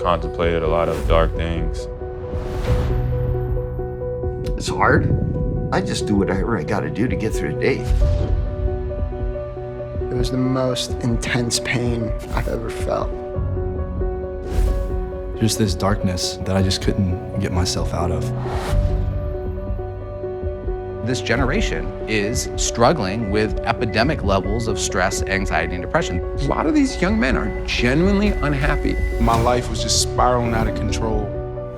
contemplated a lot of dark things. It's hard. I just do whatever I gotta do to get through the day. It was the most intense pain I've ever felt. Just this darkness that I just couldn't get myself out of. This generation is struggling with epidemic levels of stress, anxiety, and depression. A lot of these young men are genuinely unhappy. My life was just spiraling out of control.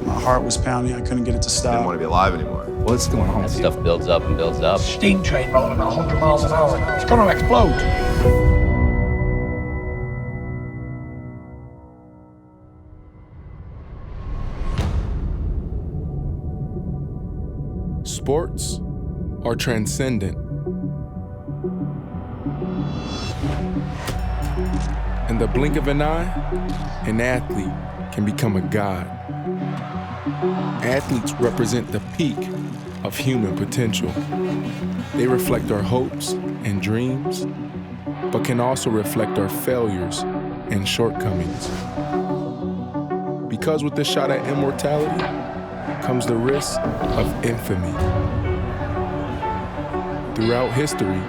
My heart was pounding. I couldn't get it to stop. I didn't want to be alive anymore. What's going on? That stuff builds up and builds up. Steam train rolling at 100 miles an hour. It's going to explode. Sports are transcendent. In the blink of an eye, an athlete can become a god. Athletes represent the peak of human potential. They reflect our hopes and dreams, but can also reflect our failures and shortcomings. Because with the shot at immortality comes the risk of infamy. Throughout history,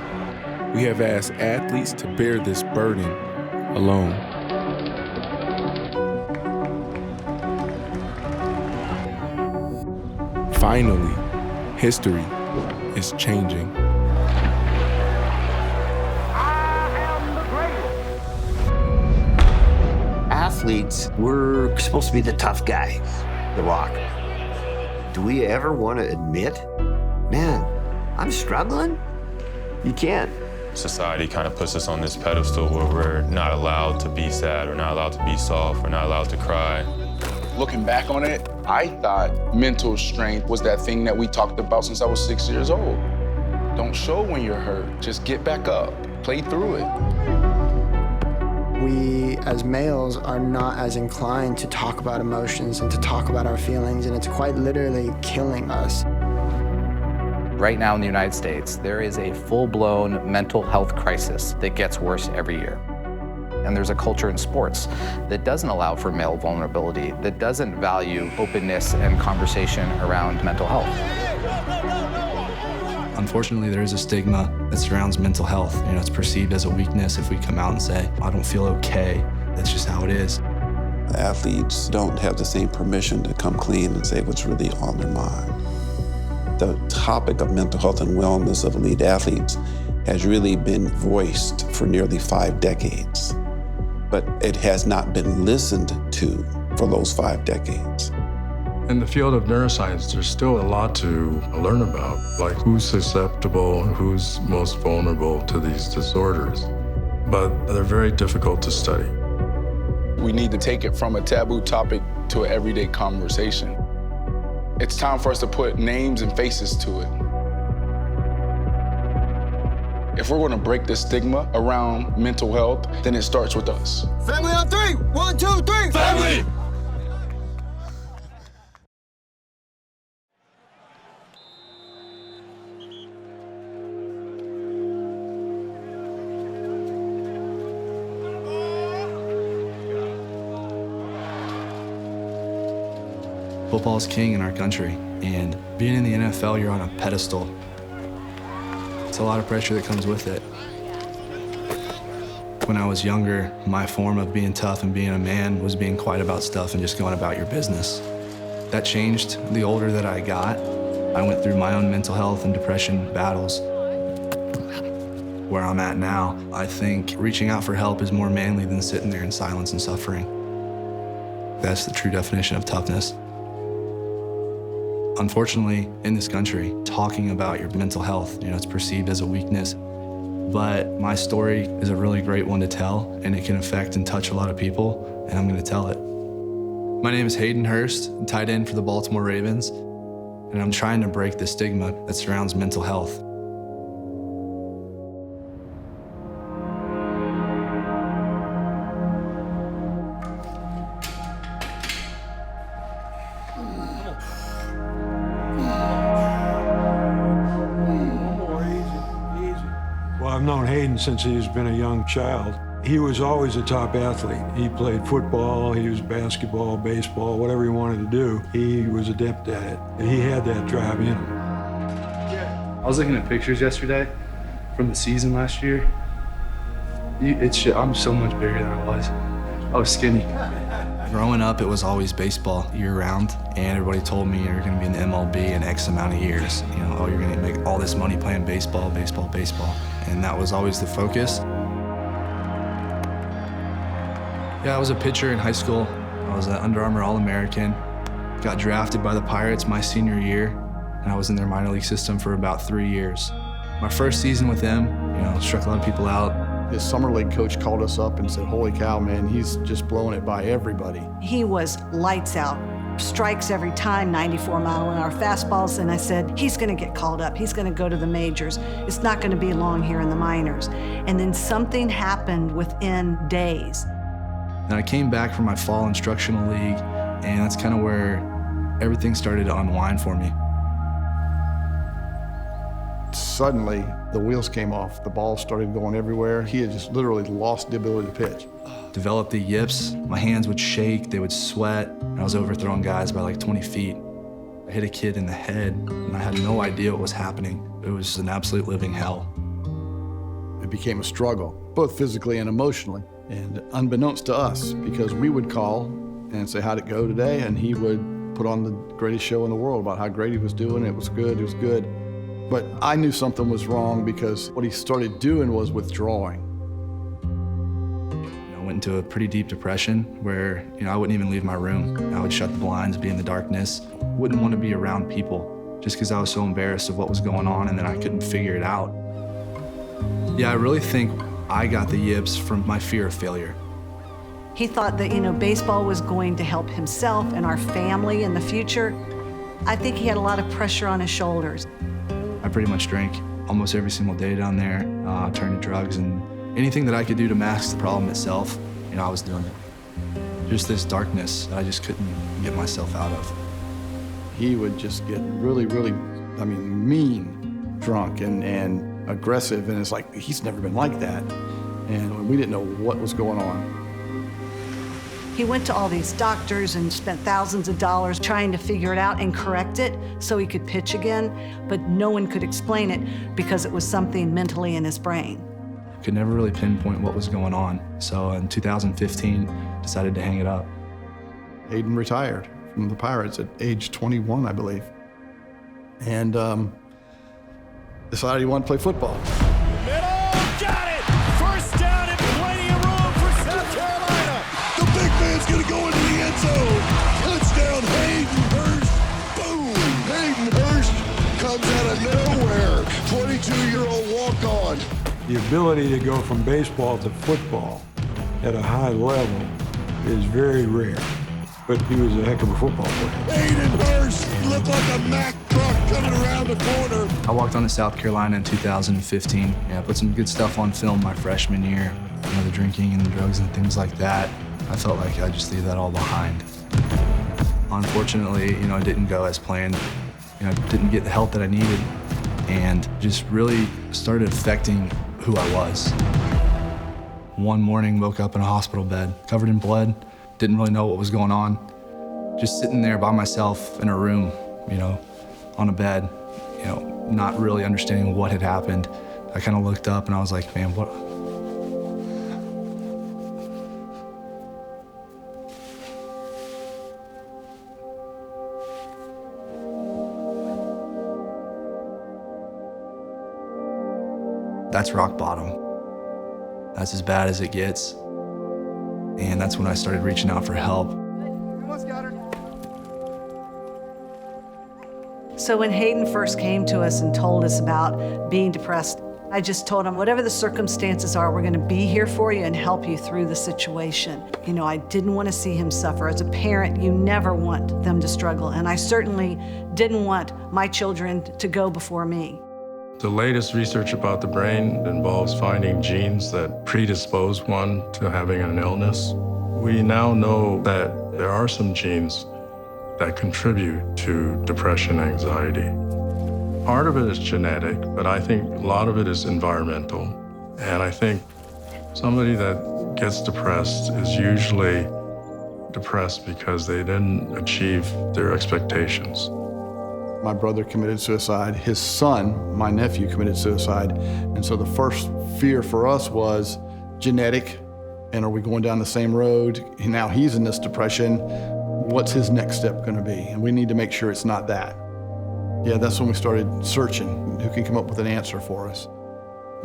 we have asked athletes to bear this burden alone. Finally, history is changing. Athletes, we're supposed to be the tough guy, the Rock. Do we ever want to admit, man, I'm struggling? You can't. Society kind of puts us on this pedestal where we're not allowed to be sad, we're not allowed to be soft, we're not allowed to cry. Looking back on it, I thought mental strength was that thing that we talked about since I was 6 years old. Don't show when you're hurt. Just get back up, play through it. We, as males, are not as inclined to talk about emotions and to talk about our feelings, and it's quite literally killing us. Right now in the United States, there is a full-blown mental health crisis that gets worse every year. And there's a culture in sports that doesn't allow for male vulnerability, that doesn't value openness and conversation around mental health. Unfortunately, there is a stigma that surrounds mental health. It's perceived as a weakness if we come out and say, I don't feel okay. That's just how it is. Athletes don't have the same permission to come clean and say what's really on their mind. The topic of mental health and wellness of elite athletes has really been voiced for nearly 5 decades, but it has not been listened to for those 5 decades. In the field of neuroscience, there's still a lot to learn about, like who's susceptible and who's most vulnerable to these disorders. But they're very difficult to study. We need to take it from a taboo topic to an everyday conversation. It's time for us to put names and faces to it. If we're going to break the stigma around mental health, then it starts with us. Family on 3. 1, 2, 3. Family! Football is king in our country, and being in the NFL, you're on a pedestal. It's a lot of pressure that comes with it. When I was younger, my form of being tough and being a man was being quiet about stuff and just going about your business. That changed the older that I got. I went through my own mental health and depression battles. Where I'm at now, I think reaching out for help is more manly than sitting there in silence and suffering. That's the true definition of toughness. Unfortunately, in this country, talking about your mental health, it's perceived as a weakness. But my story is a really great one to tell, and it can affect and touch a lot of people, and I'm going to tell it. My name is Hayden Hurst, tight end for the Baltimore Ravens, and I'm trying to break the stigma that surrounds mental health. I've known Hayden since he's been a young child. He was always a top athlete. He played football, he was basketball, baseball, whatever he wanted to do, he was adept at it. And he had that drive in him. I was looking at pictures yesterday from the season last year. I'm so much bigger than I was. I was skinny. Growing up, it was always baseball year-round, and everybody told me you're going to be in the MLB in X amount of years. You know, oh, you're going to make all this money playing baseball, baseball, baseball. And that was always the focus. Yeah, I was a pitcher in high school. I was an Under Armour All-American. Got drafted by the Pirates my senior year, and I was in their minor league system for about 3 years. My first season with them, struck a lot of people out. His summer league coach called us up and said, holy cow, man, he's just blowing it by everybody. He was lights out, strikes every time, 94-mile-an-hour fastballs, and I said, he's gonna get called up, he's gonna go to the majors. It's not gonna be long here in the minors. And then something happened within days. And I came back from my fall instructional league, and that's kind of where everything started to unwind for me. Suddenly, the wheels came off. The ball started going everywhere. He had just literally lost the ability to pitch. Developed the yips. My hands would shake, they would sweat, and I was overthrowing guys by like 20 feet. I hit a kid in the head, and I had no idea what was happening. It was an absolute living hell. It became a struggle, both physically and emotionally. And unbeknownst to us, because we would call and say, how'd it go today? And he would put on the greatest show in the world about how great he was doing. It was good, it was good. But I knew something was wrong because what he started doing was withdrawing. I went into a pretty deep depression where, I wouldn't even leave my room. I would shut the blinds, be in the darkness. Wouldn't want to be around people just because I was so embarrassed of what was going on and then I couldn't figure it out. Yeah, I really think I got the yips from my fear of failure. He thought that, baseball was going to help himself and our family in the future. I think he had a lot of pressure on his shoulders. I pretty much drank almost every single day down there, turned to drugs, and anything that I could do to mask the problem itself, I was doing it. Just this darkness that I just couldn't get myself out of. He would just get really, really, mean drunk and aggressive, and it's like, he's never been like that. And we didn't know what was going on. He went to all these doctors and spent thousands of dollars trying to figure it out and correct it so he could pitch again, but no one could explain it because it was something mentally in his brain. Could never really pinpoint what was going on. So in 2015, decided to hang it up. Hayden retired from the Pirates at age 21, I believe, and decided he wanted to play football. Got it! First down and plenty of room for South Carolina. The big man's gonna go into the end zone. Touchdown, Hayden Hurst. Boom! Hayden Hurst comes out of nowhere. 22-year-old walk-on. The ability to go from baseball to football at a high level is very rare. But he was a heck of a football player. Hayden Hurst looked like a Mack truck coming around the corner. I walked on to South Carolina in 2015. I put some good stuff on film my freshman year. The drinking and the drugs and things like that. I felt like I'd just leave that all behind. Unfortunately, it didn't go as planned. I didn't get the help that I needed, and just really started affecting who I was. One morning, woke up in a hospital bed, covered in blood. Didn't really know what was going on. Just sitting there by myself in a room, on a bed, not really understanding what had happened. I kind of looked up and I was like, man, what? That's rock bottom. That's as bad as it gets. And that's when I started reaching out for help. So when Hayden first came to us and told us about being depressed, I just told him, whatever the circumstances are, we're gonna be here for you and help you through the situation. I didn't want to see him suffer. As a parent, you never want them to struggle, and I certainly didn't want my children to go before me. The latest research about the brain involves finding genes that predispose one to having an illness. We now know that there are some genes that contribute to depression and anxiety. Part of it is genetic, but I think a lot of it is environmental. And I think Somebody that gets depressed is usually depressed because they didn't achieve their expectations. My brother committed suicide. His son, my nephew, committed suicide. And so the first fear for us was genetic, and are we going down the same road? And now he's in this depression. What's his next step going to be? And we need to make sure it's not that. Yeah, that's when we started searching who can come up with an answer for us.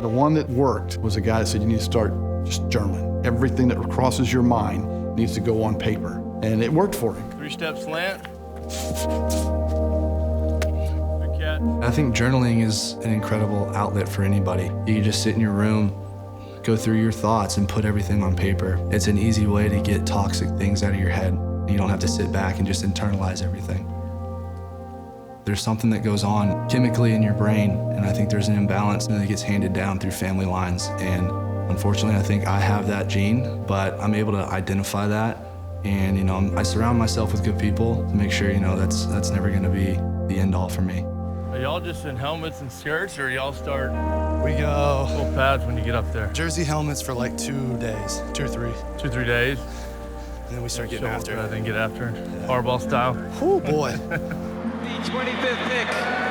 The one that worked was a guy that said you need to start just journaling. Everything that crosses your mind needs to go on paper. And it worked for him. 3-step slant. I think journaling is an incredible outlet for anybody. You can just sit in your room, go through your thoughts and put everything on paper. It's an easy way to get toxic things out of your head. You don't have to sit back and just internalize everything. There's something that goes on chemically in your brain, and I think there's an imbalance that gets handed down through family lines. And unfortunately, I think I have that gene, but I'm able to identify that. And, I surround myself with good people to make sure, that's never gonna be the end all for me. Are y'all just in helmets and skirts, or y'all start We go full pads when you get up there? jersey helmets for like 2 days, 2 or 3. 2-3 days? And then we start getting after it. Then get after it. Hardball style. Oh boy. The 25th pick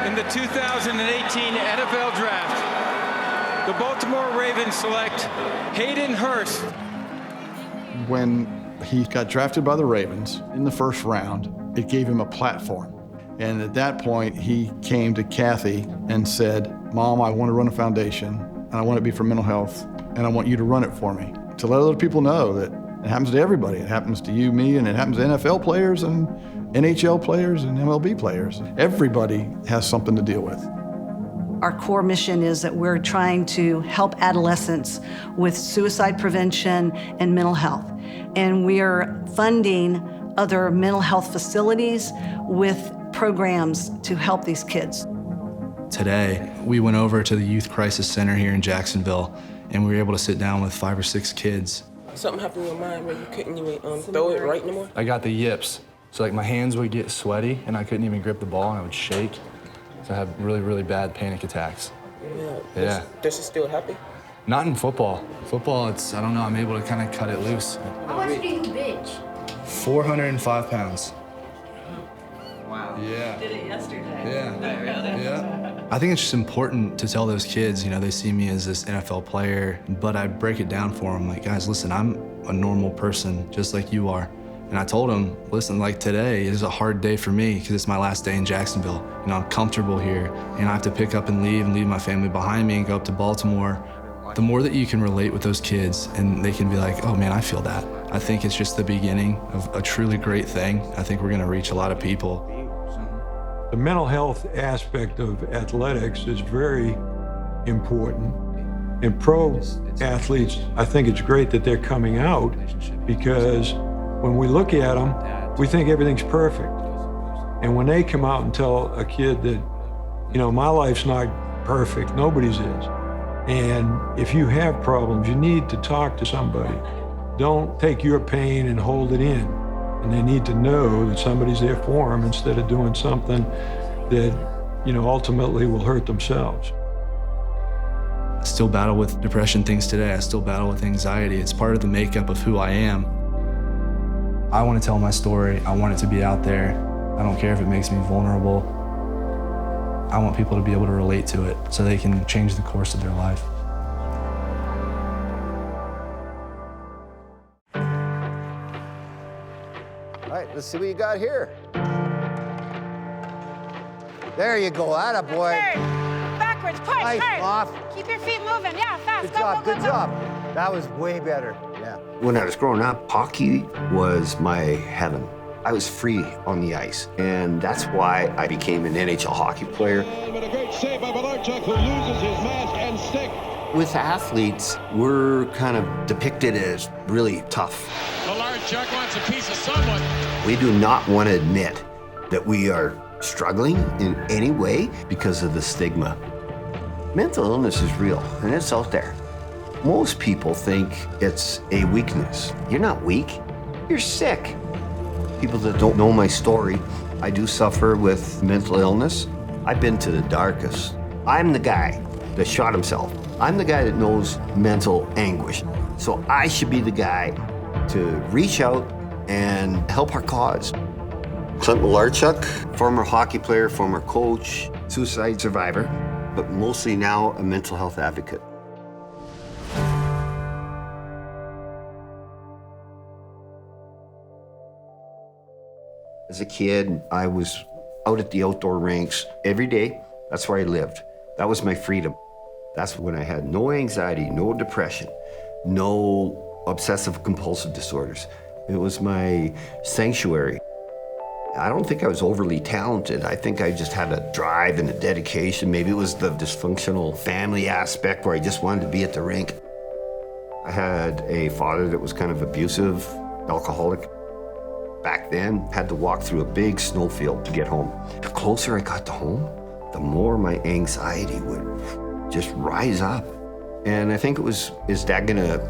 in the 2018 NFL Draft. The Baltimore Ravens select Hayden Hurst. When he got drafted by the Ravens in the first round, it gave him a platform. And at that point, he came to Kathy and said, Mom, I want to run a foundation, and I want it to be for mental health, and I want you to run it for me. To let other people know that it happens to everybody. It happens to you, me, and it happens to NFL players and NHL players and MLB players. Everybody has something to deal with. Our core mission is that we're trying to help adolescents with suicide prevention and mental health. And we are funding other mental health facilities with programs to help these kids. Today, we went over to the Youth Crisis Center here in Jacksonville, and we were able to sit down with 5 or 6 kids. Something happened in your mind where you couldn't even throw it right no more? I got the yips. So my hands would get sweaty, and I couldn't even grip the ball, and I would shake. So I had really, really bad panic attacks. Yeah. Does it still happen? Not in football. Football, I don't know, I'm able to kind of cut it loose. How much do you bench? 405 pounds. Wow. Yeah. Did it yesterday. Yeah. Yeah. I think it's just important to tell those kids, they see me as this NFL player, but I break it down for them. Like, guys, listen, I'm a normal person, just like you are. And I told them, listen, like today is a hard day for me because it's my last day in Jacksonville. I'm comfortable here, and I have to pick up and leave my family behind me and go up to Baltimore. The more that you can relate with those kids and they can be like, oh man, I feel that. I think it's just the beginning of a truly great thing. I think we're gonna reach a lot of people. The mental health aspect of athletics is very important. And pro athletes, I think it's great that they're coming out because when we look at them, we think everything's perfect. And when they come out and tell a kid that, my life's not perfect, nobody's is. And if you have problems, you need to talk to somebody. Don't take your pain and hold it in. And they need to know that somebody's there for them instead of doing something that, ultimately will hurt themselves. I still battle with depression things today. I still battle with anxiety. It's part of the makeup of who I am. I want to tell my story. I want it to be out there. I don't care if it makes me vulnerable. I want people to be able to relate to it so they can change the course of their life. All right, let's see what you got here. There you go, attaboy. Backwards, push, Nice, hard. off. Keep your feet moving, yeah, fast. Good go, job, go, good go, job. That was way better, yeah. When I was growing up, hockey was my heaven. I was free on the ice, and that's why I became an NHL hockey player. But a great save by Malarchuk, who loses his mask and stick. With athletes, we're kind of depicted as really tough. Malarchuk wants a piece of someone. We do not want to admit that we are struggling in any way because of the stigma. Mental illness is real, and it's out there. Most people think it's a weakness. You're not weak, you're sick. People that don't know my story, I do suffer with mental illness. I've been to the darkest. I'm the guy that shot himself. I'm the guy that knows mental anguish. So I should be the guy to reach out and help our cause. Clint Malarchuk, former hockey player, former coach, suicide survivor, but mostly now a mental health advocate. As a kid, I was out at the outdoor rinks every day. That's where I lived. That was my freedom. That's when I had no anxiety, no depression, no obsessive compulsive disorders. It was my sanctuary. I don't think I was overly talented. I think I just had a drive and a dedication. Maybe it was the dysfunctional family aspect where I just wanted to be at the rink. I had a father that was kind of abusive, alcoholic. Back then, had to walk through a big snowfield to get home. The closer I got to home, the more my anxiety would just rise up. And I think it was, is Dad gonna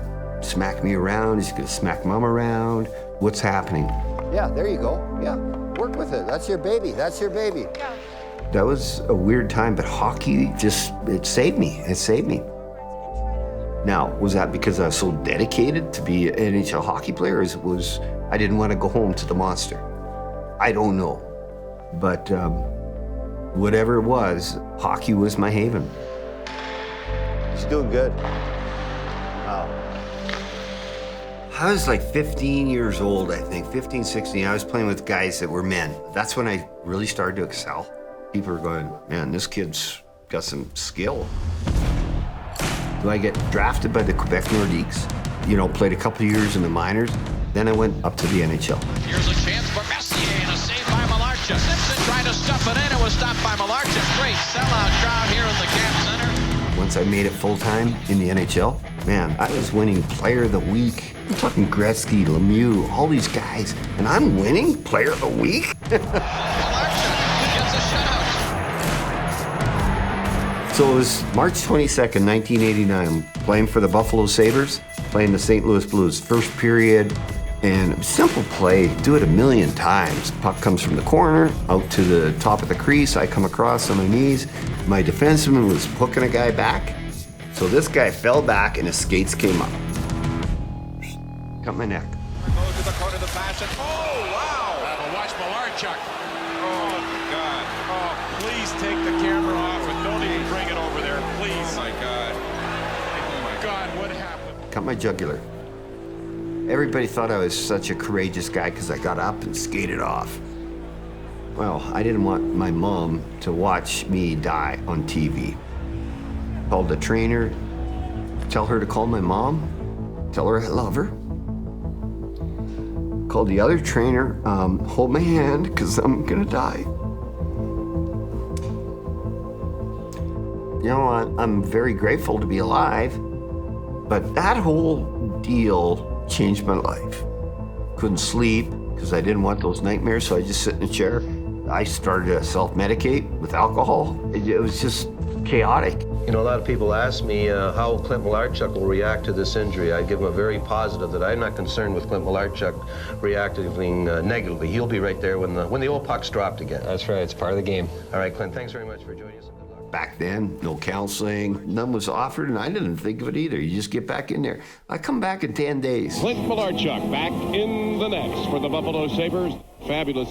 smack me around? Is he gonna smack Mom around? What's happening? Yeah, there you go. Yeah, work with it. That's your baby. That's your baby. Yeah. That was a weird time, but hockey just, it saved me. It saved me. Now, was that because I was so dedicated to be an NHL hockey player, or was I didn't want to go home to the monster? I don't know. But whatever it was, hockey was my haven. He's doing good. Wow. I was like 15 years old, I think, 15, 16. I was playing with guys that were men. That's when I really started to excel. People were going, man, this kid's got some skill. So I get drafted by the Quebec Nordiques, played a couple of years in the minors. Then I went up to the NHL. Here's a chance for Messier and a save by Malarchuk. Simpson tried to stuff it in. It was stopped by Malarchuk. Great sellout crowd here in the Camp Center. Once I made it full-time in the NHL, man, I was winning Player of the Week. I'm talking Gretzky, Lemieux, all these guys. And I'm winning Player of the Week? Malarchuk gets a shutout. So it was March 22nd, 1989, playing for the Buffalo Sabres, playing the St. Louis Blues. First period, and simple play, do it a million times. Puck comes from the corner, out to the top of the crease. I come across on my knees. My defenseman was hooking a guy back. So this guy fell back and his skates came up. Cut my neck. Goes to the corner, the pass, and oh, wow! Watch Malarchuk. Oh, my God. Oh, please take the camera off and don't even bring it over there, please. Oh, my God. Oh, my God, what happened? Cut my jugular. Everybody thought I was such a courageous guy because I got up and skated off. Well, I didn't want my mom to watch me die on TV. Called the trainer, tell her to call my mom, tell her I love her. Called the other trainer, hold my hand because I'm gonna die. You know, I'm very grateful to be alive, but that whole deal changed my life. Couldn't sleep because I didn't want those nightmares, so I just sit in a chair. I started to self-medicate with alcohol. It was just chaotic. A lot of people ask me how Clint Malarchuk will react to this injury. I give them a very positive that I'm not concerned with Clint Malarchuk reacting negatively. He'll be right there when the old puck's dropped again. That's right, it's part of the game. All right, Clint, thanks very much for joining us. Back then, no counseling, none was offered, and I didn't think of it either. You just get back in there. I come back in 10 days. Clint Malarchuk back in the nets for the Buffalo Sabres. Fabulous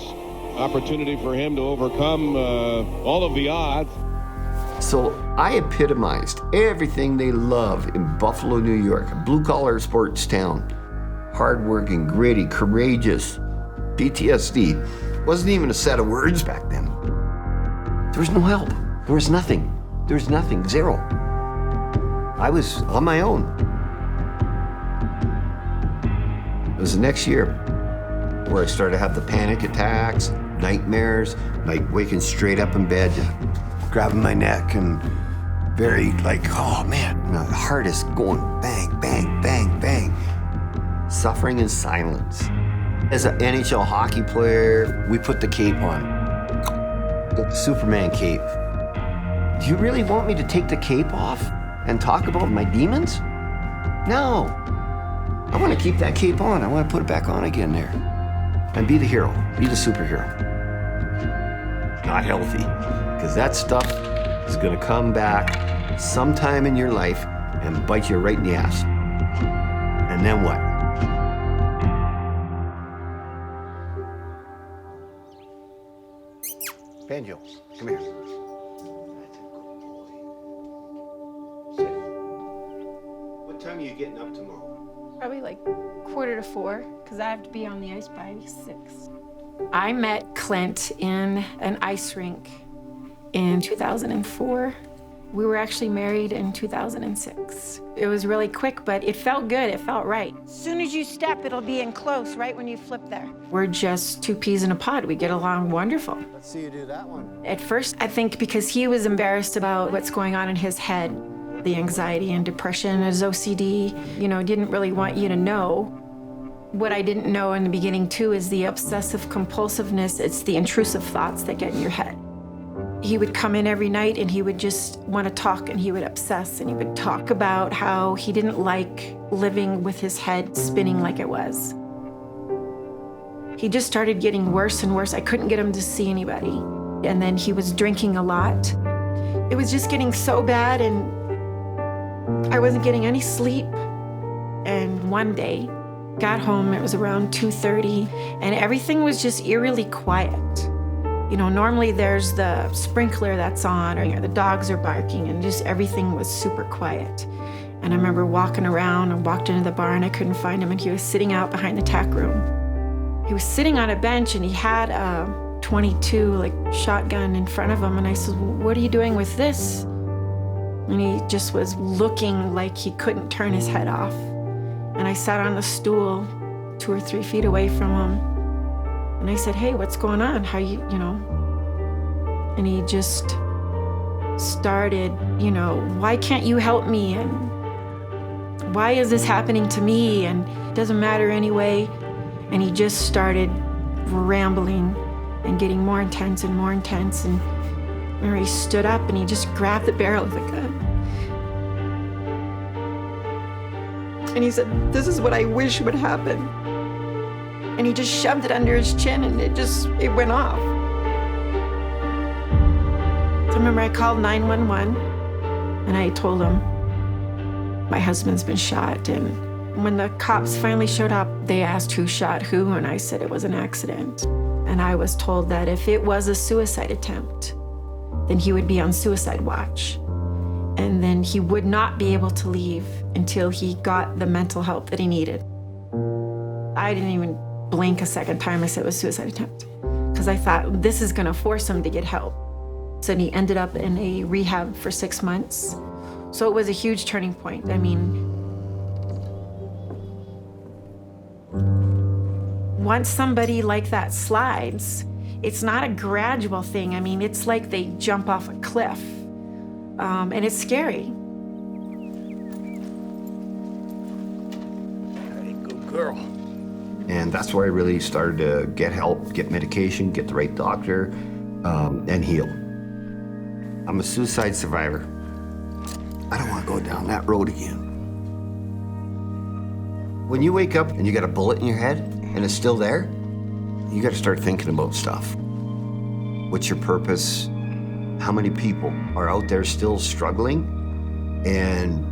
opportunity for him to overcome all of the odds. So I epitomized everything they love in Buffalo, New York, a blue-collar sports town. Hardworking, gritty, courageous. PTSD wasn't even a set of words back then. There was no help. There was nothing. There was nothing. Zero. I was on my own. It was the next year where I started to have the panic attacks, nightmares, like waking straight up in bed, grabbing my neck, and very oh man, my heart is going bang, bang, bang, bang. Suffering in silence. As an NHL hockey player, we put the cape on. The Superman cape. Do you really want me to take the cape off and talk about my demons? No. I want to keep that cape on. I want to put it back on again there. And be the hero. Be the superhero. Not healthy. Because that stuff is going to come back sometime in your life and bite you right in the ass. And then what? Banjo, come here. What time are you getting up tomorrow? Probably like 3:45, because I have to be on the ice by 6. I met Clint in an ice rink in 2004. We were actually married in 2006. It was really quick, but it felt good. It felt right. As soon as you step, it'll be in close, right when you flip there. We're just two peas in a pod. We get along wonderful. Let's see you do that one. At first, I think because he was embarrassed about what's going on in his head, the anxiety and depression, his OCD, didn't really want you to know. What I didn't know in the beginning, too, is the obsessive compulsiveness. It's the intrusive thoughts that get in your head. He would come in every night and he would just want to talk, and he would obsess, and he would talk about how he didn't like living with his head spinning like it was. He just started getting worse and worse. I couldn't get him to see anybody. And then he was drinking a lot. It was just getting so bad, and I wasn't getting any sleep. And one day, got home, it was around 2:30, and everything was just eerily quiet. Normally there's the sprinkler that's on, or the dogs are barking, and just everything was super quiet. And I remember walking around and walked into the bar, and I couldn't find him, and he was sitting out behind the tack room. He was sitting on a bench, and he had a .22 shotgun in front of him, and I said, "Well, what are you doing with this?" And he just was looking like he couldn't turn his head off. And I sat on the stool 2 or 3 feet away from him. And I said, "Hey, what's going on? How you?" And he just started, "Why can't you help me? And why is this happening to me? And it doesn't matter anyway." And he just started rambling and getting more intense and more intense. And I remember he stood up and he just grabbed the barrel of the gun. And he said, "This is what I wish would happen." And he just shoved it under his chin, and it went off. So I remember I called 911, and I told him, "My husband's been shot." And when the cops finally showed up, they asked who shot who, and I said it was an accident. And I was told that if it was a suicide attempt, then he would be on suicide watch. And then he would not be able to leave until he got the mental help that he needed. I didn't even blink a second time. I said it was a suicide attempt, because I thought this is gonna force him to get help. So he ended up in a rehab for 6 months. So it was a huge turning point. I mean, once somebody like that slides, it's not a gradual thing. I mean, it's like they jump off a cliff, and it's scary. Hey, good girl. And that's where I really started to get help, get medication, get the right doctor, and heal. I'm a suicide survivor. I don't want to go down that road again. When you wake up and you got a bullet in your head and it's still there, you got to start thinking about stuff. What's your purpose? How many people are out there still struggling? And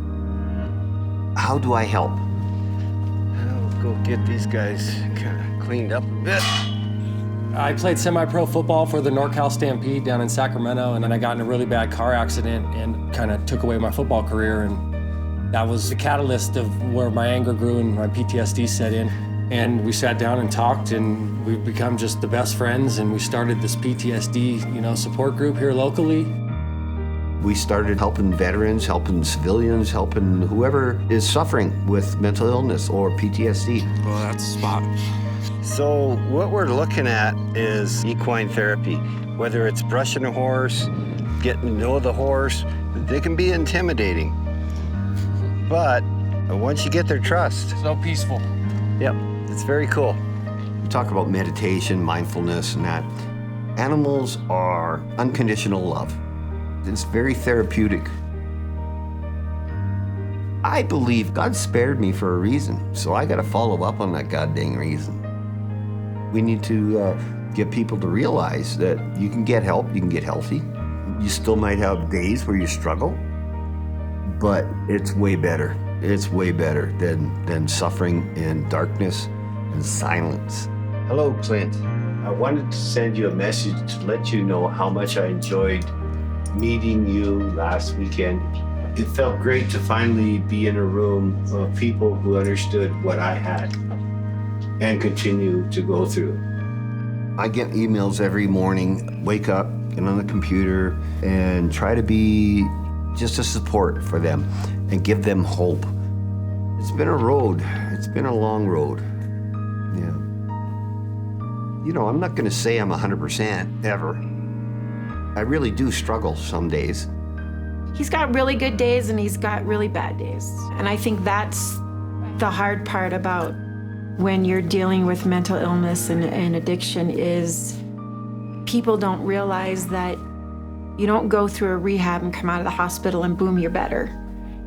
how do I help? I'll go get these guys kind of cleaned up a bit. I played semi-pro football for the NorCal Stampede down in Sacramento, and then I got in a really bad car accident and kind of took away my football career. And that was the catalyst of where my anger grew and my PTSD set in. And we sat down and talked, and we've become just the best friends, and we started this PTSD, support group here locally. We started helping veterans, helping civilians, helping whoever is suffering with mental illness or PTSD. Well, that's spot. So what we're looking at is equine therapy. Whether it's brushing a horse, getting to know the horse, they can be intimidating. But once you get their trust. So peaceful. Yep, it's very cool. We talk about meditation, mindfulness, and that. Animals are unconditional love. It's very therapeutic. I believe God spared me for a reason, so I got to follow up on that goddamn reason. We need to get people to realize that you can get help, you can get healthy. You still might have days where you struggle, but it's way better. It's way better than suffering in darkness and silence. Hello, Clint. I wanted to send you a message to let you know how much I enjoyed meeting you last weekend. It felt great to finally be in a room of people who understood what I had and continue to go through. I get emails every morning, wake up, get on the computer, and try to be just a support for them and give them hope. It's been a road. It's been a long road. Yeah. You know, I'm not gonna say I'm 100% ever. I really do struggle some days. He's got really good days and he's got really bad days. And I think that's the hard part about when you're dealing with mental illness and addiction is people don't realize that you don't go through a rehab and come out of the hospital and boom, you're better.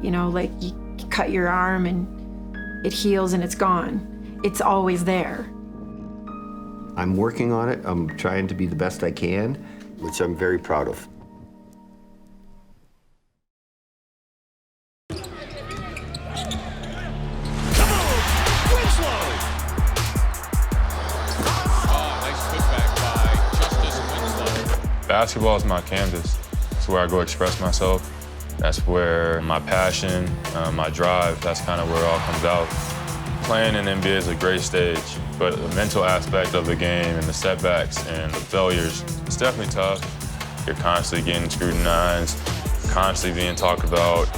You know, like you cut your arm and it heals and it's gone. It's always there. I'm working on it. I'm trying to be the best I can, which I'm very proud of. Basketball is my canvas. It's where I go express myself. That's where my passion, my drive, that's kind of where it all comes out. Playing in NBA is a great stage, but the mental aspect of the game and the setbacks and the failures, it's definitely tough. You're constantly getting scrutinized, constantly being talked about.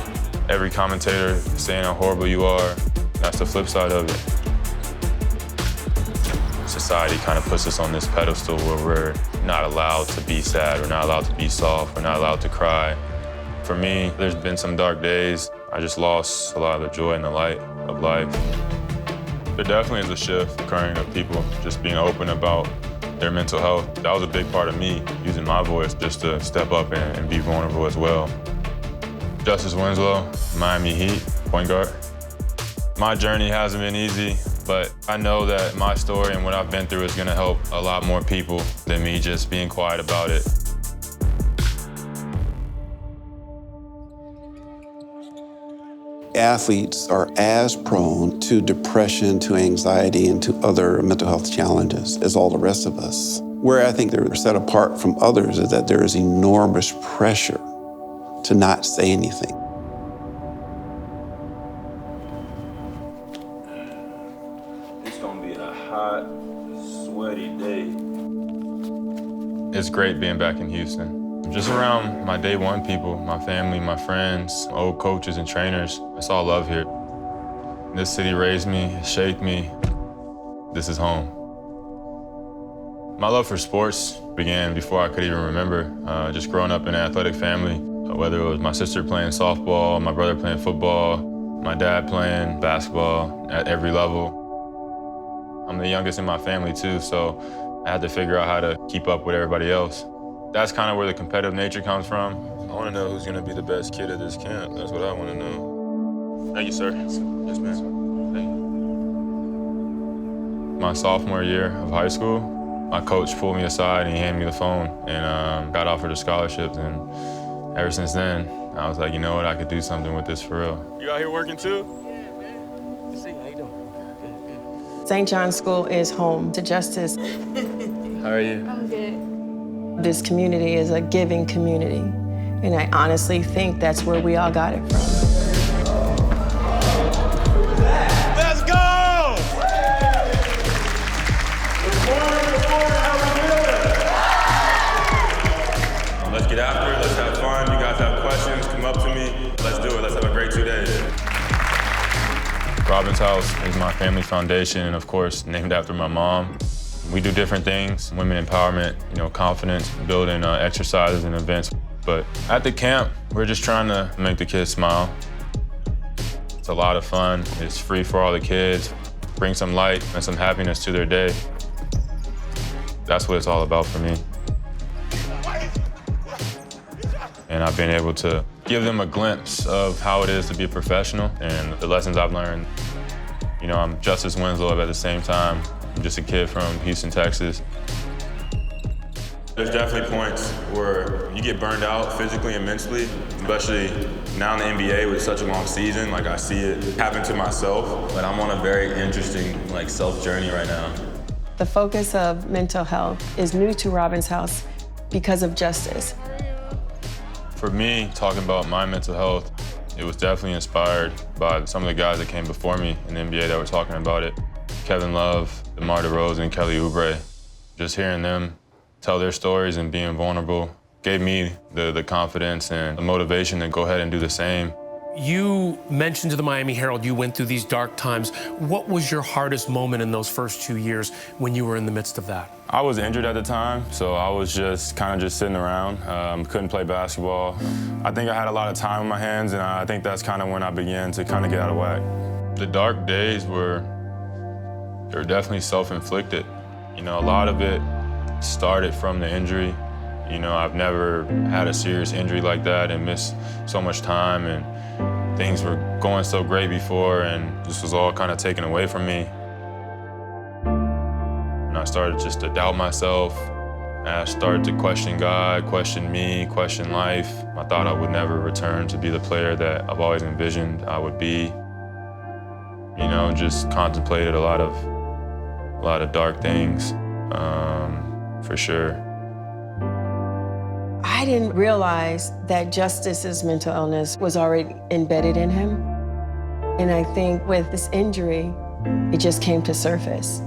Every commentator saying how horrible you are. That's the flip side of it. Society kind of puts us on this pedestal where we're not allowed to be sad, we're not allowed to be soft, we're not allowed to cry. For me, there's been some dark days. I just lost a lot of the joy and the light of life. There definitely is a shift occurring of people just being open about their mental health. That was a big part of me, using my voice just to step up and be vulnerable as well. Justice Winslow, Miami Heat, point guard. My journey hasn't been easy, but I know that my story and what I've been through is gonna help a lot more people than me just being quiet about it. Athletes are as prone to depression, to anxiety, and to other mental health challenges as all the rest of us. Where I think they're set apart from others is that there is enormous pressure to not say anything. It's gonna be a hot, sweaty day. It's great being back in Houston. Just around my day one people, my family, my friends, old coaches and trainers. It's all love here. This city raised me, shaped me. This is home. My love for sports began before I could even remember. Just growing up in an athletic family, whether it was my sister playing softball, my brother playing football, my dad playing basketball at every level. I'm the youngest in my family too, so I had to figure out how to keep up with everybody else. That's kind of where the competitive nature comes from. I want to know who's going to be the best kid at this camp. That's what I want to know. Thank you, sir. Yes, ma'am. Thank you. My sophomore year of high school, my coach pulled me aside and he handed me the phone and got offered a scholarship. And ever since then, I was like, you know what, I could do something with this for real. You out here working too? Yeah, man. See, how you doing? St. John's School is home to Justice. How are you? I'm good. This community is a giving community, and I honestly think that's where we all got it from. Let's go! Let's get after it, let's have fun. You guys have questions, come up to me. Let's do it, let's have a great 2 days. Robin's House is my family foundation, and of course, named after my mom. We do different things, women empowerment, confidence, building exercises and events. But at the camp, we're just trying to make the kids smile. It's a lot of fun. It's free for all the kids. Bring some light and some happiness to their day. That's what it's all about for me. And I've been able to give them a glimpse of how it is to be a professional and the lessons I've learned. I'm Justice Winslow, but at the same time, I'm just a kid from Houston, Texas. There's definitely points where you get burned out physically and mentally, especially now in the NBA with such a long season. Like, I see it happen to myself, but I'm on a very interesting self journey right now. The focus of mental health is new to Robin's house because of justice. For me, talking about my mental health, it was definitely inspired by some of the guys that came before me in the NBA that were talking about it. Kevin Love, DeMar DeRozan, Kelly Oubre. Just hearing them tell their stories and being vulnerable gave me the confidence and the motivation to go ahead and do the same. You mentioned to the Miami Herald you went through these dark times. What was your hardest moment in those first 2 years when you were in the midst of that? I was injured at the time, so I was just kind of sitting around. Couldn't play basketball. I think I had a lot of time on my hands, and I think that's kind of when I began to kind of get out of whack. The dark days were definitely self-inflicted. You know, a lot of it started from the injury. You know, I've never had a serious injury like that and missed so much time, and things were going so great before, and this was all kind of taken away from me. And I started just to doubt myself. And I started to question God, question me, question life. I thought I would never return to be the player that I've always envisioned I would be. You know, just contemplated a lot of dark things, for sure. I didn't realize that Justice's mental illness was already embedded in him. And I think with this injury, it just came to surface.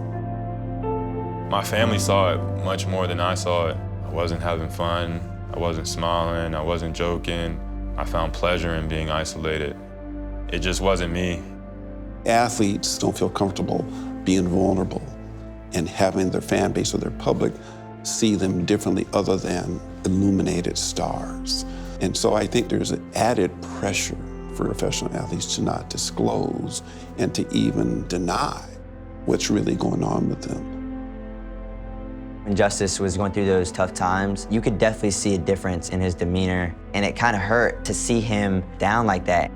My family saw it much more than I saw it. I wasn't having fun, I wasn't smiling, I wasn't joking. I found pleasure in being isolated. It just wasn't me. Athletes don't feel comfortable being vulnerable and having their fan base or their public see them differently other than illuminated stars. And so I think there's an added pressure for professional athletes to not disclose and to even deny what's really going on with them. When Justice was going through those tough times, you could definitely see a difference in his demeanor, and it kind of hurt to see him down like that.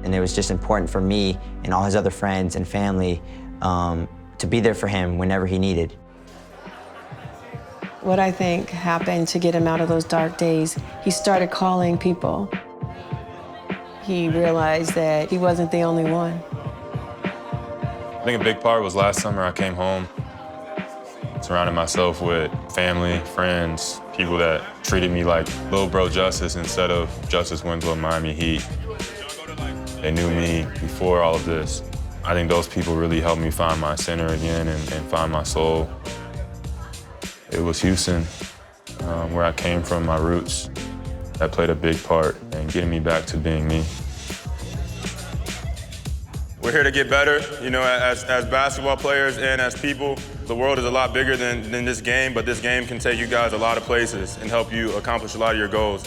And it was just important for me and all his other friends and family to be there for him whenever he needed. What I think happened to get him out of those dark days, he started calling people. He realized that he wasn't the only one. I think a big part was last summer I came home, surrounded myself with family, friends, people that treated me like little bro Justice instead of Justice Winslow, Miami Heat. They knew me before all of this. I think those people really helped me find my center again and find my soul. It was Houston, where I came from, my roots, that played a big part in getting me back to being me. We're here to get better, you know, as basketball players and as people. The world is a lot bigger than this game, but this game can take you guys a lot of places and help you accomplish a lot of your goals.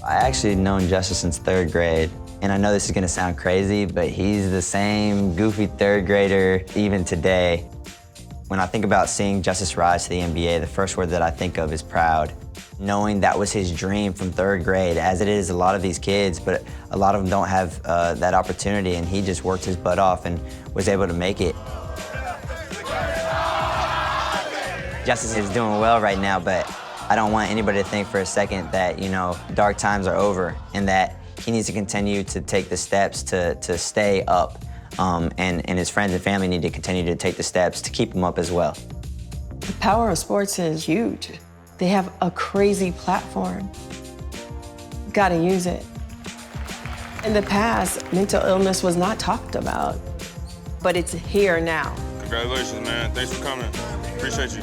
I actually known Justice since 3rd grade. And I know this is gonna sound crazy, but he's the same goofy 3rd grader even today. When I think about seeing Justice rise to the NBA, the first word that I think of is proud. Knowing that was his dream from 3rd grade, as it is a lot of these kids, but a lot of them don't have that opportunity, and he just worked his butt off and was able to make it. Justice is doing well right now, but I don't want anybody to think for a second that, you know, dark times are over and that he needs to continue to take the steps to stay up. And his friends and family need to continue to take the steps to keep him up as well. The power of sports is huge. They have a crazy platform. Gotta use it. In the past, mental illness was not talked about, but it's here now. Congratulations, man. Thanks for coming. Appreciate you.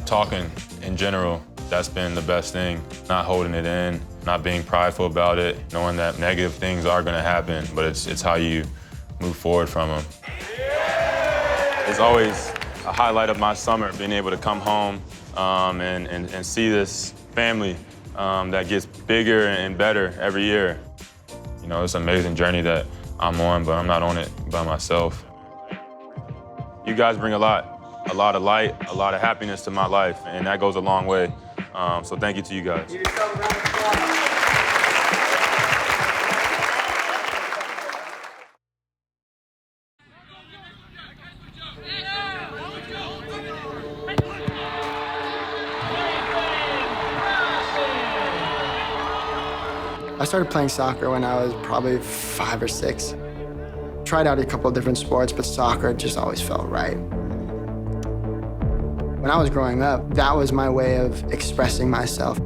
Talking in general, that's been the best thing. Not holding it in, not being prideful about it, knowing that negative things are gonna happen, but it's how you move forward from them. It's always a highlight of my summer, being able to come home and see this family that gets bigger and better every year. You know, it's an amazing journey that I'm on, but I'm not on it by myself. You guys bring a lot of light, a lot of happiness to my life, and that goes a long way. So thank you to you guys. I started playing soccer when I was probably 5 or 6. Tried out a couple of different sports, but soccer just always felt right. When I was growing up, that was my way of expressing myself.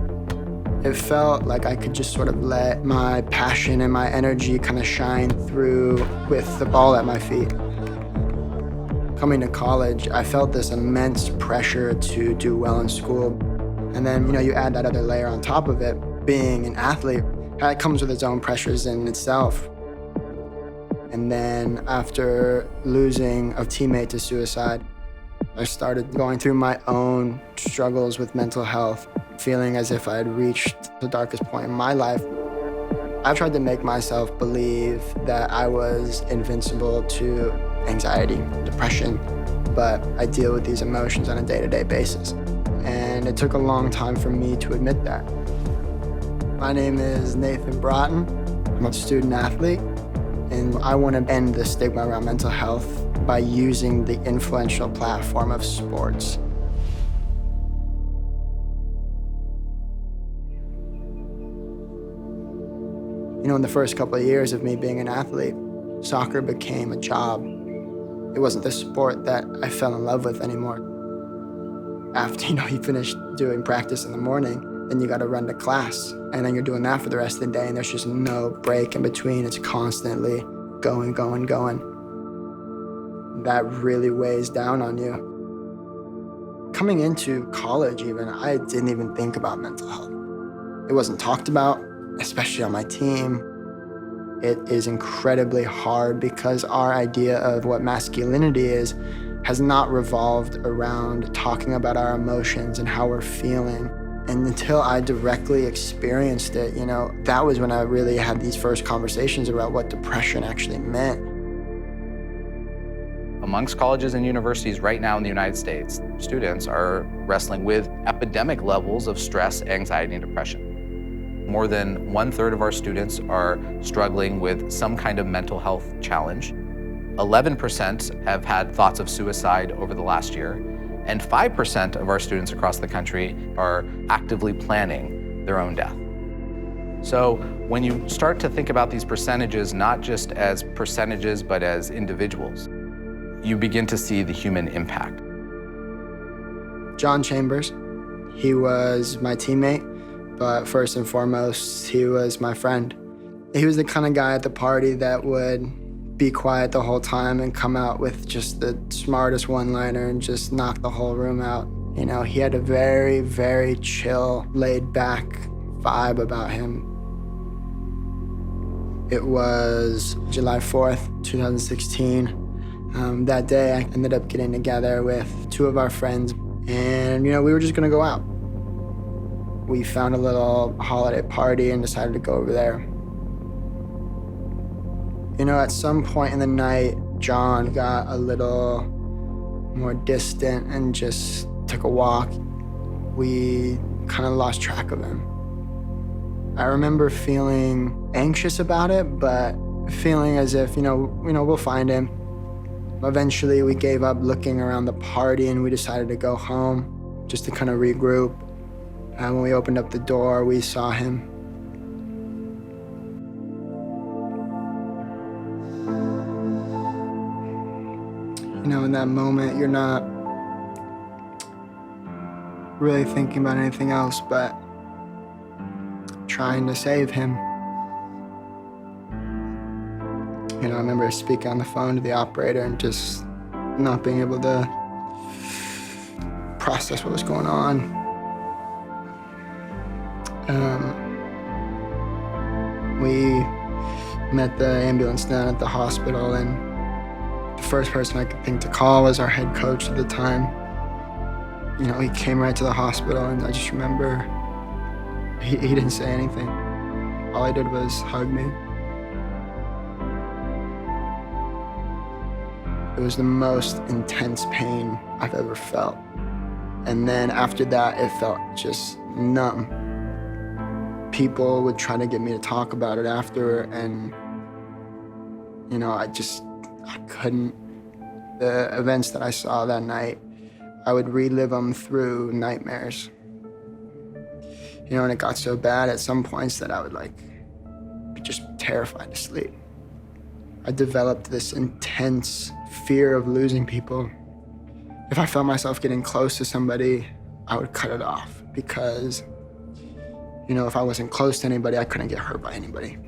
It felt like I could just sort of let my passion and my energy kind of shine through with the ball at my feet. Coming to college, I felt this immense pressure to do well in school. And then, you add that other layer on top of it, being an athlete, that comes with its own pressures in itself. And then after losing a teammate to suicide, I started going through my own struggles with mental health, feeling as if I had reached the darkest point in my life. I've tried to make myself believe that I was invincible to anxiety, depression, but I deal with these emotions on a day-to-day basis. And it took a long time for me to admit that. My name is Nathan Broughton. I'm a student athlete, and I want to end the stigma around mental health by using the influential platform of sports. In the first couple of years of me being an athlete, soccer became a job. It wasn't the sport that I fell in love with anymore. After, you finish doing practice in the morning, then you got to run to class, and then you're doing that for the rest of the day, and there's just no break in between. It's constantly going. That really weighs down on you. Coming into college even, I didn't even think about mental health. It wasn't talked about, especially on my team. It is incredibly hard because our idea of what masculinity is has not revolved around talking about our emotions and how we're feeling. And until I directly experienced it, that was when I really had these first conversations about what depression actually meant. Amongst colleges and universities right now in the United States, students are wrestling with epidemic levels of stress, anxiety, and depression. More than 1/3 of our students are struggling with some kind of mental health challenge. 11% have had thoughts of suicide over the last year, and 5% of our students across the country are actively planning their own death. So when you start to think about these percentages, not just as percentages, but as individuals, you begin to see the human impact. John Chambers, he was my teammate, but first and foremost, he was my friend. He was the kind of guy at the party that would be quiet the whole time and come out with just the smartest one-liner and just knock the whole room out. He had a very, very chill, laid-back vibe about him. It was July 4th, 2016. That day, I ended up getting together with 2 of our friends, and, we were just gonna go out. We found a little holiday party and decided to go over there. At some point in the night, John got a little more distant and just took a walk. We kind of lost track of him. I remember feeling anxious about it, but feeling as if, we'll find him. Eventually, we gave up looking around the party and we decided to go home just to kind of regroup. When we opened up the door, we saw him. In that moment, you're not really thinking about anything else but trying to save him. I remember speaking on the phone to the operator and just not being able to process what was going on. We met the ambulance down at the hospital, and the first person I could think to call was our head coach at the time. He came right to the hospital, and I just remember he didn't say anything. All he did was hug me. It was the most intense pain I've ever felt. And then after that, it felt just numb. People would try to get me to talk about it after, and, I couldn't. The events that I saw that night, I would relive them through nightmares. And it got so bad at some points that I would just terrified to sleep. I developed this intense fear of losing people. If I felt myself getting close to somebody, I would cut it off because, if I wasn't close to anybody, I couldn't get hurt by anybody.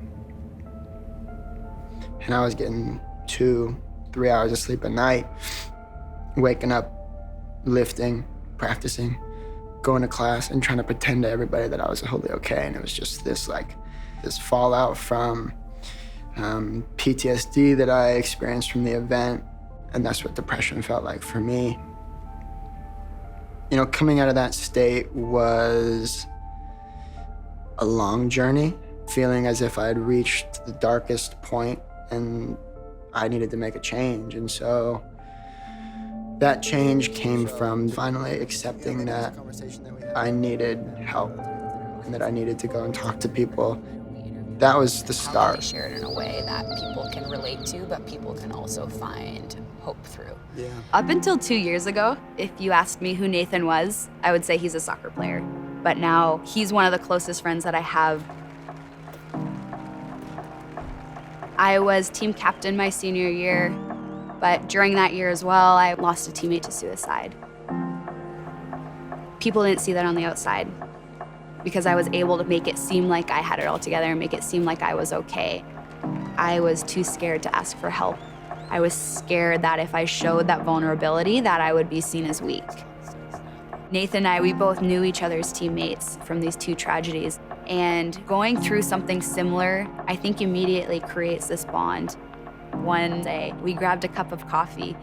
And I was getting 2-3 hours of sleep a night, waking up, lifting, practicing, going to class, and trying to pretend to everybody that I was totally okay. And it was just this fallout from PTSD that I experienced from the event, and that's what depression felt like for me. Coming out of that state was a long journey, feeling as if I had reached the darkest point and I needed to make a change. And so that change came from finally accepting that I needed help and that I needed to go and talk to people. That was the start. Shared in a way that people can relate to, but people can also find hope through. Yeah. Up until 2 years ago, if you asked me who Nathan was, I would say he's a soccer player. But now he's one of the closest friends that I have. I was team captain my senior year, but during that year as well, I lost a teammate to suicide. People didn't see that on the outside because I was able to make it seem like I had it all together and make it seem like I was okay. I was too scared to ask for help. I was scared that if I showed that vulnerability, that I would be seen as weak. Nathan and I, we both knew each other's teammates from these two tragedies. And going through something similar, I think immediately creates this bond. One day, we grabbed a cup of coffee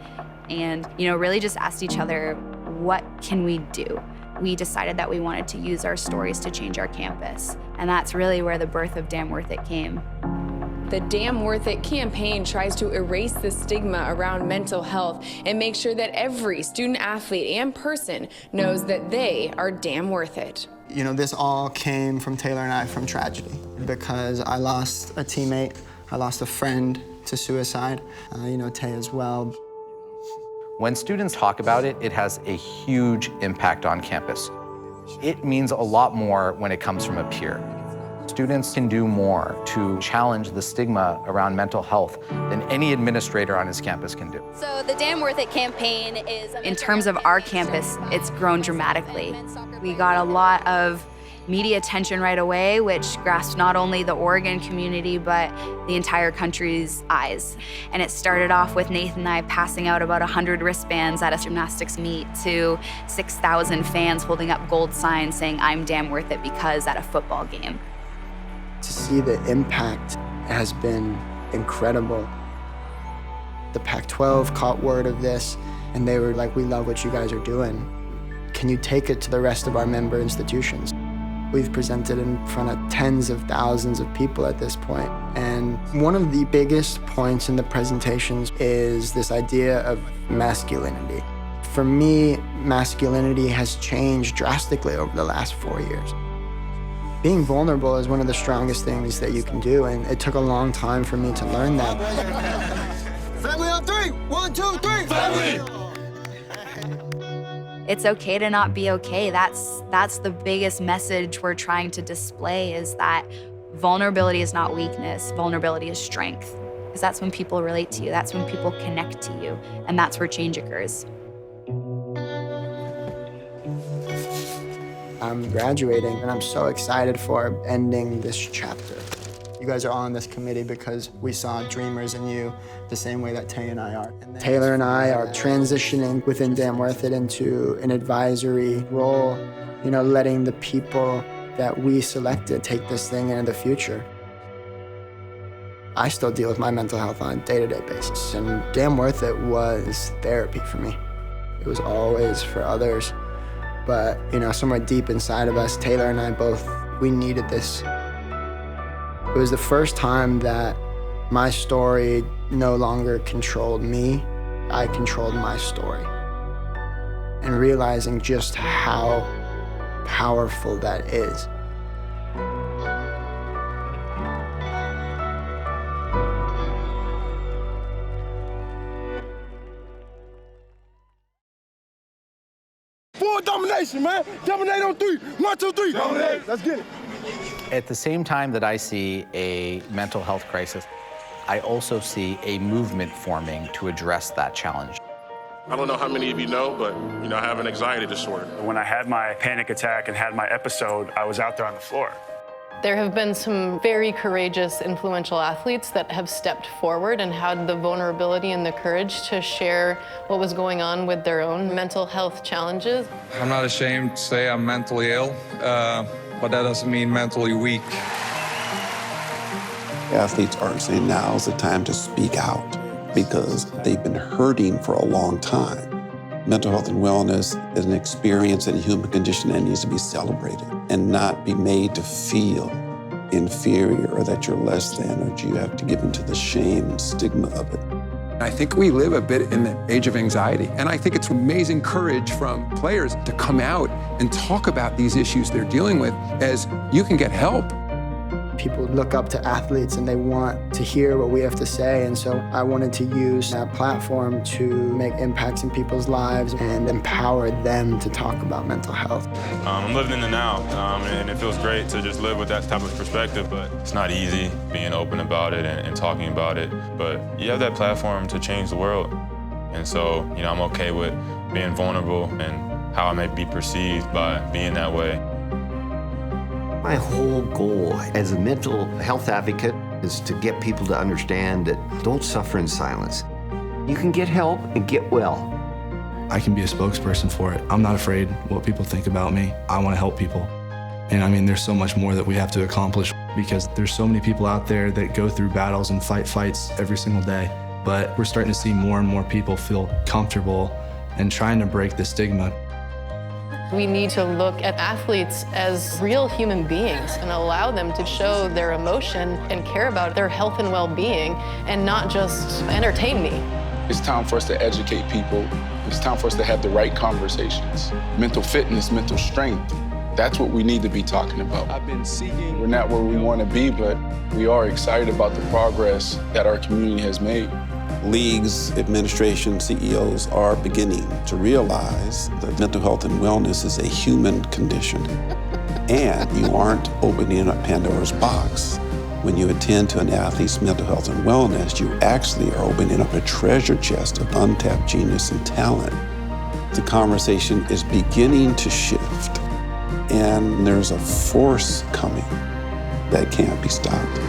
and, really just asked each other, what can we do? We decided that we wanted to use our stories to change our campus. And that's really where the birth of Damn Worth It came. The Damn Worth It campaign tries to erase the stigma around mental health and make sure that every student athlete and person knows that they are damn worth it. This all came from Taylor and I from tragedy because I lost a teammate, I lost a friend to suicide, Tay as well. When students talk about it, it has a huge impact on campus. It means a lot more when it comes from a peer. Students can do more to challenge the stigma around mental health than any administrator on his campus can do. So the Damn Worth It campaign is, in terms of our campus, it's grown dramatically. We got a lot of media attention right away, which grasped not only the Oregon community, but the entire country's eyes. And it started off with Nathan and I passing out about 100 wristbands at a gymnastics meet to 6,000 fans holding up gold signs saying, "I'm damn worth it," because at a football game. To see the impact has been incredible. The Pac-12 caught word of this, and they were like, "We love what you guys are doing. Can you take it to the rest of our member institutions?" We've presented in front of tens of thousands of people at this point. And one of the biggest points in the presentations is this idea of masculinity. For me, masculinity has changed drastically over the last 4 years. Being vulnerable is one of the strongest things that you can do, and it took a long time for me to learn that. Family on three. 1, 2, 3. Family. It's okay to not be okay. That's the biggest message we're trying to display, is that vulnerability is not weakness, vulnerability is strength. Because that's when people relate to you, that's when people connect to you, and that's where change occurs. I'm graduating, and I'm so excited for ending this chapter. You guys are all on this committee because we saw dreamers in you the same way that Tay and I are. Taylor and I are transitioning within Damn Worth It into an advisory role, letting the people that we selected take this thing into the future. I still deal with my mental health on a day-to-day basis, and Damn Worth It was therapy for me. It was always for others. But, somewhere deep inside of us, Taylor and I we needed this. It was the first time that my story no longer controlled me. I controlled my story. And realizing just how powerful that is. Full domination, man. Dominate on 3. 1, 2, 3. Dominate. Let's get it. At the same time that I see a mental health crisis, I also see a movement forming to address that challenge. I don't know how many of you know, but I have an anxiety disorder. When I had my panic attack and had my episode, I was out there on the floor. There have been some very courageous, influential athletes that have stepped forward and had the vulnerability and the courage to share what was going on with their own mental health challenges. I'm not ashamed to say I'm mentally ill, but that doesn't mean mentally weak. Athletes are saying now's the time to speak out because they've been hurting for a long time. Mental health and wellness is an experience and a human condition that needs to be celebrated and not be made to feel inferior or that you're less than or you have to give into the shame and stigma of it. I think we live a bit in the age of anxiety, and I think it's amazing courage from players to come out and talk about these issues they're dealing with as you can get help. People look up to athletes and they want to hear what we have to say, and so I wanted to use that platform to make impacts in people's lives and empower them to talk about mental health. I'm living in the now, and it feels great to just live with that type of perspective, but it's not easy being open about it and talking about it, but you have that platform to change the world, and so I'm okay with being vulnerable and how I may be perceived by being that way. My whole goal as a mental health advocate is to get people to understand that don't suffer in silence. You can get help and get well. I can be a spokesperson for it. I'm not afraid what people think about me. I want to help people. And I mean, there's so much more that we have to accomplish because there's so many people out there that go through battles and fight fights every single day. But we're starting to see more and more people feel comfortable and trying to break the stigma. We need to look at athletes as real human beings and allow them to show their emotion and care about their health and well-being and not just entertain me. It's time for us to educate people. It's time for us to have the right conversations. Mental fitness, mental strength, that's what we need to be talking about. We're not where we want to be, but we are excited about the progress that our community has made. Leagues, administration, CEOs are beginning to realize that mental health and wellness is a human condition. And you aren't opening up Pandora's box. When you attend to an athlete's mental health and wellness, you actually are opening up a treasure chest of untapped genius and talent. The conversation is beginning to shift, and there's a force coming that can't be stopped.